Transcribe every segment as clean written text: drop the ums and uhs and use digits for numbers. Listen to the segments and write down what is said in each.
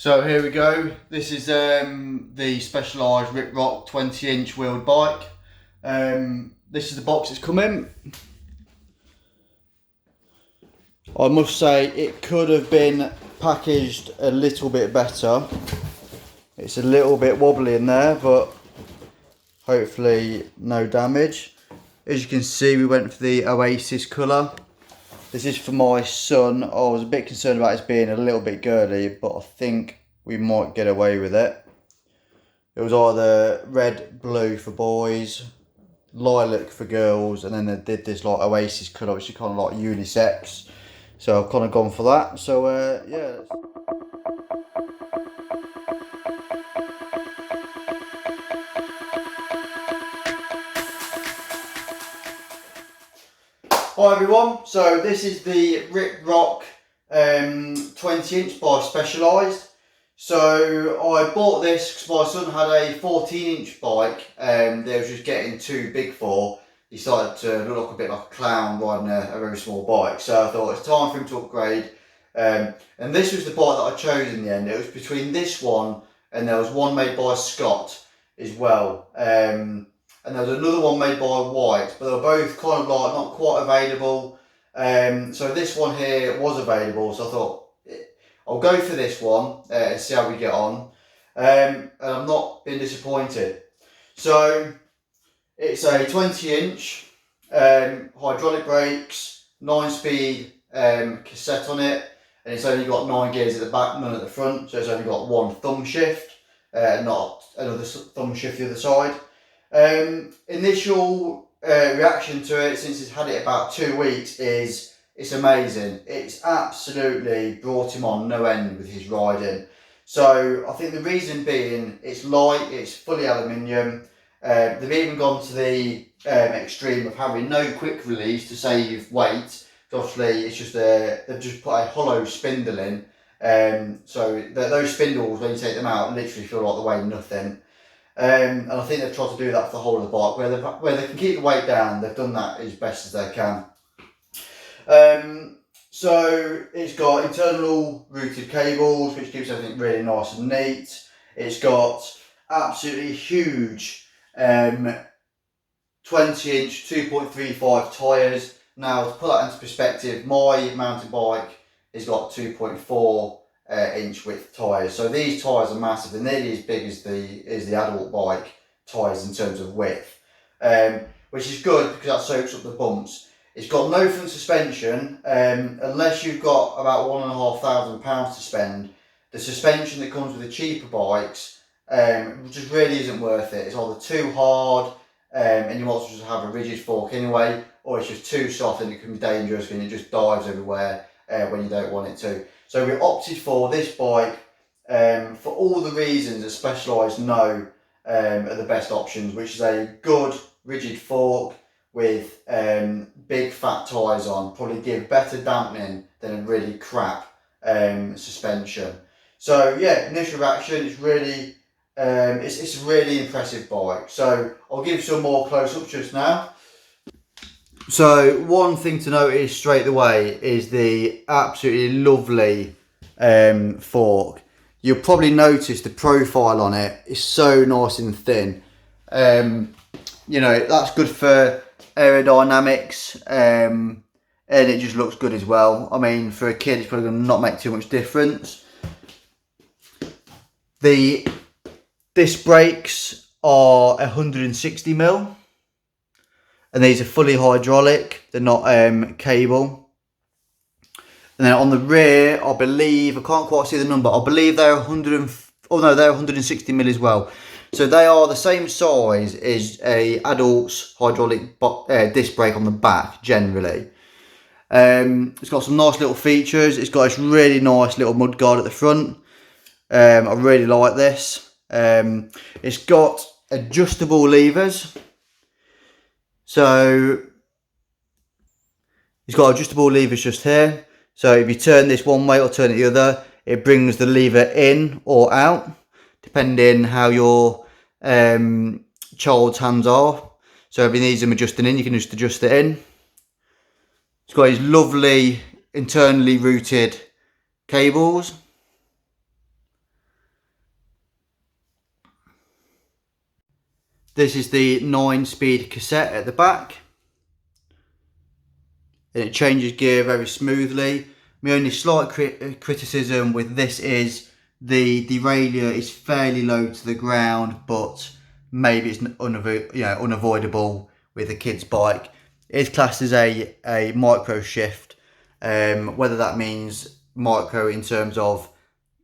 So here we go. This is the Specialized Riprock 20-inch wheeled bike. This is the box it's come in. I must say it could have been packaged a little bit better. It's a little bit wobbly in there, but hopefully no damage. As you can see, we went for the Oasis colour. This is for my son. I was a bit concerned about it being a little bit girly, but I think we might get away with it. It was either red, blue for boys, lilac for girls, and then they did this like Oasis colour, which is kind of like unisex. So I've kind of gone for that. So yeah. Hi everyone, so this is the Riprock 20-inch by Specialized. So I bought this because my son had a 14-inch bike that he was just getting too big for. He started to look a bit like a clown riding a very small bike. So I thought it's time for him to upgrade. And this was the bike that I chose in the end. It was between this one and there was one made by Scott as well. And there was another one made by White, but they were both kind of like not quite available. So this one here was available, so I thought I'll go for this one and see how we get on. And I've not been disappointed. So it's a 20-inch hydraulic brakes, 9-speed cassette on it, and it's only got 9 gears at the back, none at the front. So it's only got one thumb shift, not another thumb shift the other side. Initial reaction to it since it's had it about 2 weeks is it's amazing. It's absolutely brought him on no end with his riding. So I think the reason being it's light, it's fully aluminium. They've even gone to the extreme of having no quick release to save weight. Obviously it's just they've just put a hollow spindle in. So those spindles, when you take them out, literally feel like they weigh nothing. And I think they've tried to do that for the whole of the bike, where they can keep the weight down. They've done that as best as they can. So it's got internal routed cables, which keeps everything really nice and neat. It's got absolutely huge 20-inch 2.35 tyres. Now to put that into perspective, my mountain bike has got 2.4 inch width tyres. So these tyres are massive. They're nearly as big as the adult bike tyres in terms of width, which is good because that soaks up the bumps. It's got no front suspension unless you've got about £1,500 to spend. The suspension that comes with the cheaper bikes just really isn't worth it. It's either too hard and you want to just have a rigid fork anyway, or it's just too soft and it can be dangerous and it just dives everywhere when you don't want it to. So we opted for this bike for all the reasons that Specialized know are the best options, which is a good rigid fork with big fat tyres on, probably give better dampening than a really crap suspension. So yeah, initial reaction is really, it's a really impressive bike. So I'll give some more close-ups just now. So one thing to notice straight away is the absolutely lovely fork. You'll probably notice the profile on it is so nice and thin. You know, that's good for aerodynamics and it just looks good as well. I mean, for a kid it's probably going to not make too much difference. The disc brakes are 160mm. And these are fully hydraulic, they're not cable. And then on the rear, I believe, I can't quite see the number, I believe they're 160mm as well. So they are the same size as a adult's hydraulic disc brake on the back, generally. It's got some nice little features. It's got this really nice little mud guard at the front. I really like this. It's got adjustable levers. So it's got adjustable levers just here. So if you turn this one way or turn it the other, it brings the lever in or out, depending how your child's hands are. So if it needs them adjusting in, you can just adjust it in. It's got these lovely internally routed cables. This is the 9-speed cassette at the back. And it changes gear very smoothly. My only slight criticism with this is the derailleur is fairly low to the ground, but maybe it's unavoidable with a kid's bike. It is classed as a micro shift, whether that means micro in terms of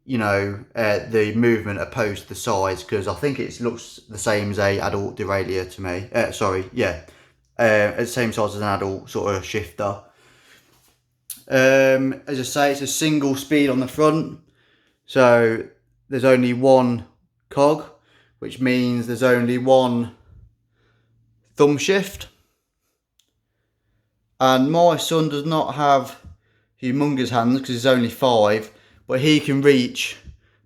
the movement opposed to the size, because I think it looks the same as a adult derailleur to me. The same size as an adult sort of shifter. As I say, it's a single speed on the front, so there's only one cog, which means there's only one thumb shift. And my son does not have humongous hands because he's only 5, but he can reach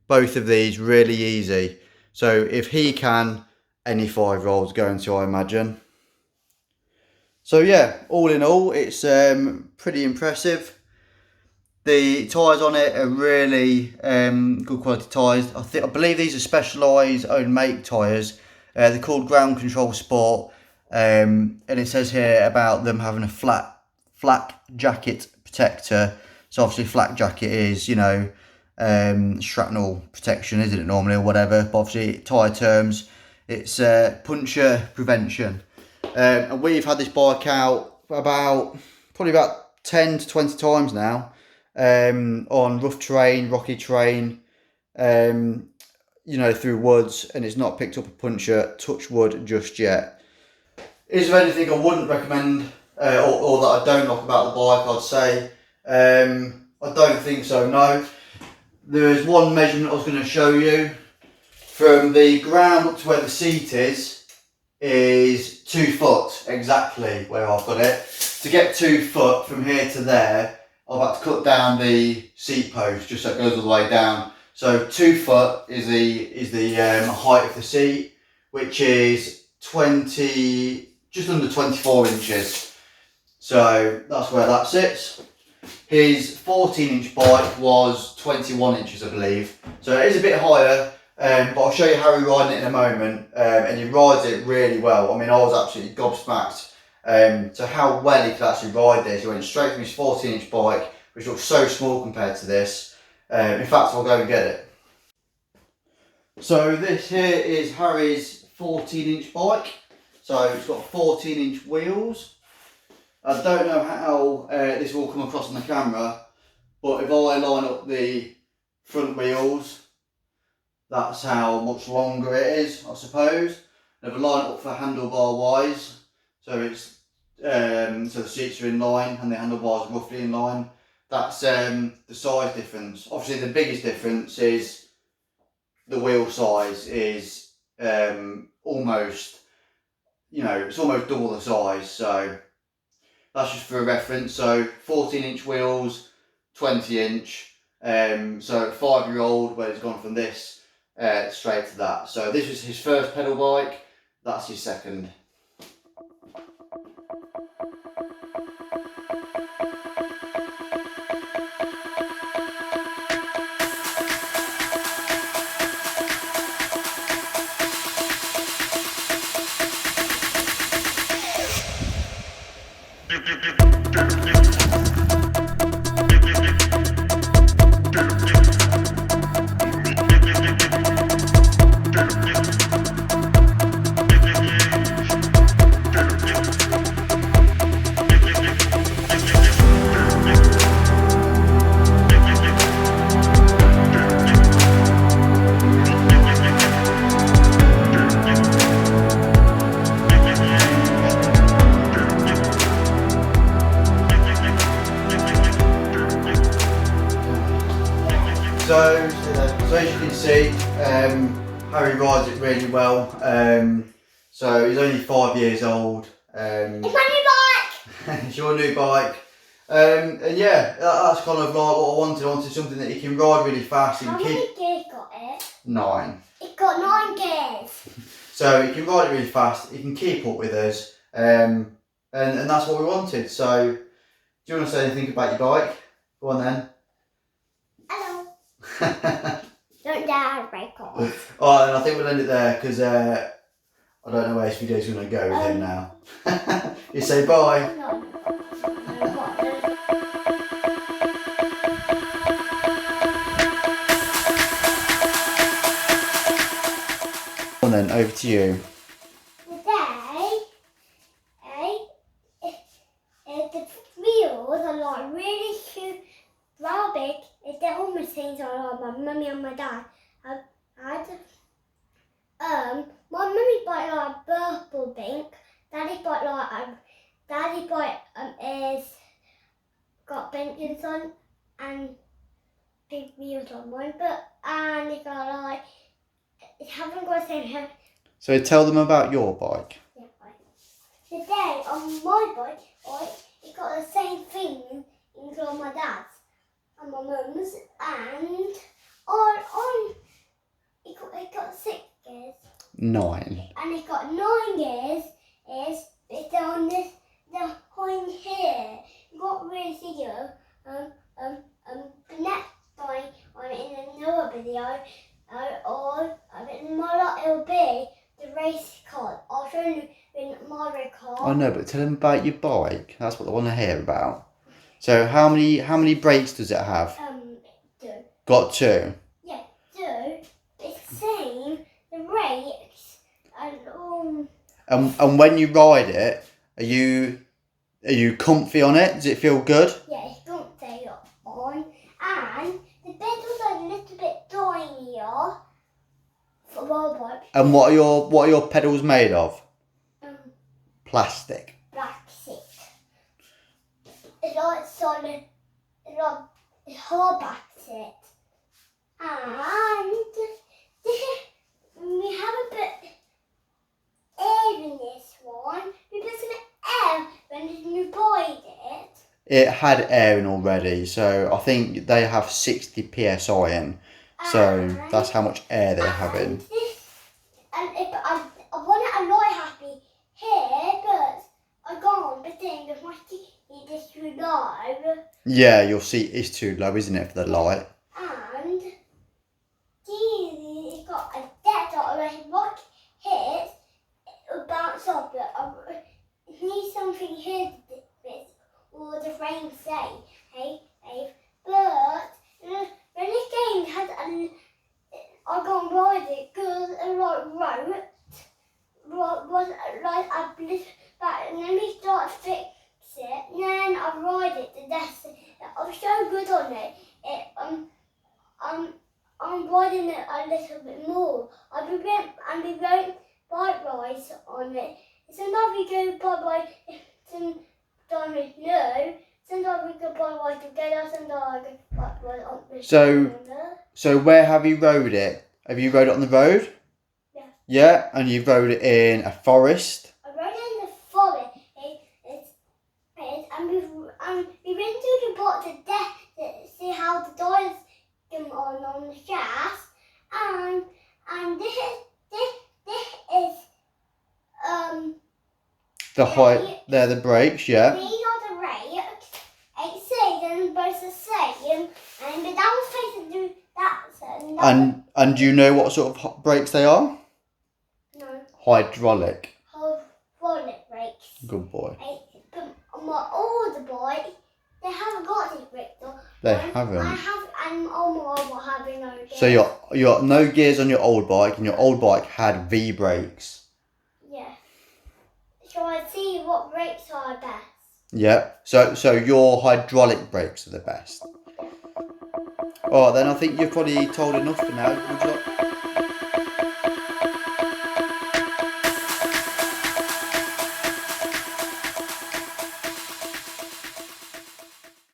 both of these really easy. So if he can, any 5-year-old's going to, I imagine. So yeah, all in all, it's pretty impressive. The tyres on it are really good quality tyres. I believe these are Specialized own make tyres. They're called Ground Control Sport, and it says here about them having a flak jacket protector. So obviously flak jacket is, shrapnel protection, isn't it normally, or whatever. But obviously tyre terms, it's puncture prevention. And we've had this bike out probably about 10 to 20 times now, on rough terrain, rocky terrain, through woods, and it's not picked up a puncture, touch wood, just yet. Is there anything I wouldn't recommend, or that I don't like about the bike? I'd say I don't think so, no. There is one measurement I was going to show you. From the ground up to where the seat is 2 foot, exactly where I've got it. To get 2 foot from here to there, I've had to cut down the seat post just so it goes all the way down. So 2 foot is the height of the seat, which is just under 24 inches. So that's where that sits. His 14-inch bike was 21 inches, I believe. So it is a bit higher, but I'll show you how he rides it in a moment. And he rides it really well. I mean, I was absolutely gobsmacked to how well he could actually ride this. He went straight from his 14-inch bike, which looks so small compared to this. In fact, I'll go and get it. So this here is Harry's 14-inch bike. So it's got 14-inch wheels. I don't know how this will come across on the camera, but if I line up the front wheels, that's how much longer it is, I suppose. And if I line it up for handlebar wise, so it's so the seats are in line and the handlebars are roughly in line. That's the size difference. Obviously, the biggest difference is the wheel size is almost, it's almost double the size. So that's just for a reference. So 14-inch wheels, 20-inch. So 5-year-old, where it's gone from this straight to that. So this was his first pedal bike. That's his second. So as you can see, Harry rides it really well. So he's only 5 years old. It's my new bike! It's your new bike. And yeah, that's kind of like what I wanted. I wanted something that he can ride really fast. How many gears got it? 9. It got 9 gears. So he can ride it really fast. He can keep up with us. And that's what we wanted. So do you want to say anything about your bike? Go on then. Hello. Don't dare break off. Alright, and I think we'll end it there because I don't know where this video's going to go with him now. You say bye. No. Come on then, over to you. Today, the wheels are like really huge, rather big. They're almost things are like my mummy and my dad. My mummy bought like purple pink. Daddy bought is got pink inside and big wheels on mine, and it got like it haven't got the same head. So tell them about your bike. Yeah, right. Today on my bike, it got the same thing inside my dad's and my mum's, and it got 6 gears. 9. And it got 9 gears. It's on the hind here. It got really video. Next time I'm in another video, or in my lot it'll be the race car. I'll show you in my race car. I know, but tell them about your bike. That's what they want to hear about. So how many brakes does it have? 2. Got 2. Yeah, 2. It's the same. The brakes And when you ride it, are you comfy on it? Does it feel good? yeah, it's comfy on, and the pedals are a little bit tinier for my bike. And what are your pedals made of? Plastic. Plastic. It's like solid. It's like it's hard plastic, and we haven't put air in this one. We put some air when you buy it. It had air in already, so I think they have 60 psi in. So that's how much air they're having. I want it a lot happy here, but I can't pretend if my seat is too low. Yeah, your seat is too low, isn't it, for the light? And it's got a dead dot where if rock hits, it will bounce off. But I need something here or the frame say, hey. But when this game has I can't ride it because was like a bliss back, and then we start to fix it, and then I ride it to death. I'm so good on it. I'm riding it a little bit more. We won't bike rides on it. Sometimes we go bike ride, sometimes it's no. Sometimes we go bike ride together. Sometimes I go bike ride on the So where have you rode it? Have you rode it on the road? Yeah. Yeah, and you've rode it in a forest? I rode it in the forest, and we went to the bottom of death to see how the tires come on the shaft, and this is The height, they're the brakes, yeah. these are the brakes. It says they're both the same, and the down face to do that. And do you know what sort of brakes they are? No, Hydraulic. hydraulic brakes. Good boy. But my older bike, they haven't got these brakes though. They haven't. I have, and all my having no gears. So you got no gears on your old bike, and your old bike had V brakes. Yeah. So I see what brakes are best. Yeah. So your hydraulic brakes are the best. Alright then, I think you've probably told enough for now. Would you like